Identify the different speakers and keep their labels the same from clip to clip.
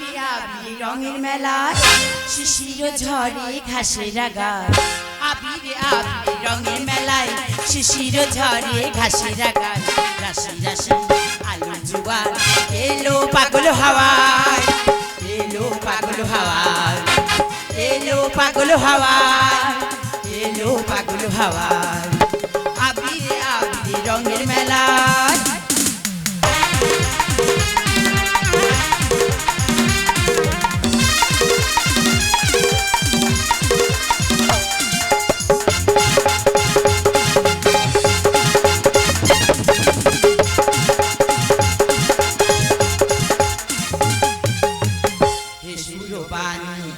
Speaker 1: আবিরে আবিরে রঙের মেলায় শিশির ঝরে ঘাসের গায় আবিরে আবিরে রঙের মেলায় শিশির ঝরে ঘাসের গায় রাশি রাশি আলো জুয়ার এলো পাগল হাওয়ায় এলো পাগল হাওয়ায় এলো পাগল হাওয়ায় এলো পাগল হাওয়ায় আবিরে আবিরে রঙের মেলায়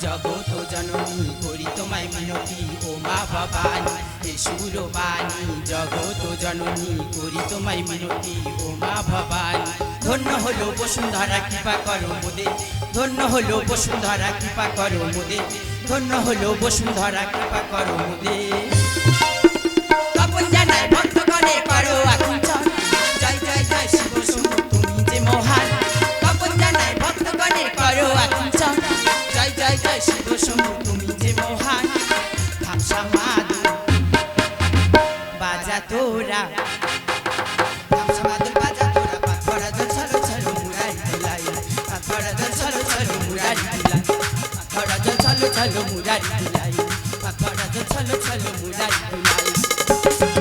Speaker 1: জগত জননী করি তোমায় মিনতি ও মা ভবানী হে সুরবাণী জগত জননী করি তোমায় মিনতি ও মা ভবানী ধন্য হলো বসুন্ধরা কৃপা করো মোদে ধন্য হলো বসুন্ধরা কৃপা করো মোদে ধন্য হলো বসুন্ধরা কৃপা করো মোদে তপন জানায় ভক্তগণে করো আকুঞ্চন জয় জয় জয় শিব শম্ভু তুমি যে মহান তপন জানায় ভক্তগণে করো আকুঞ্চন জয় জয় জয় শিব শম্ভু তুমি যে মহান ধামসা মাদুর বাজা তোরা ধামসা মাদুর বাজা তোরা পাথরা জল ছলো ছলো মুরারি দিলাই পাথরা জল ছলো ছলো মুরারি দিলাই পাথরা জল ছলো ছলো মুরারি দিলাই পাথরা জল ছলো ছলো মুরারি দিলাই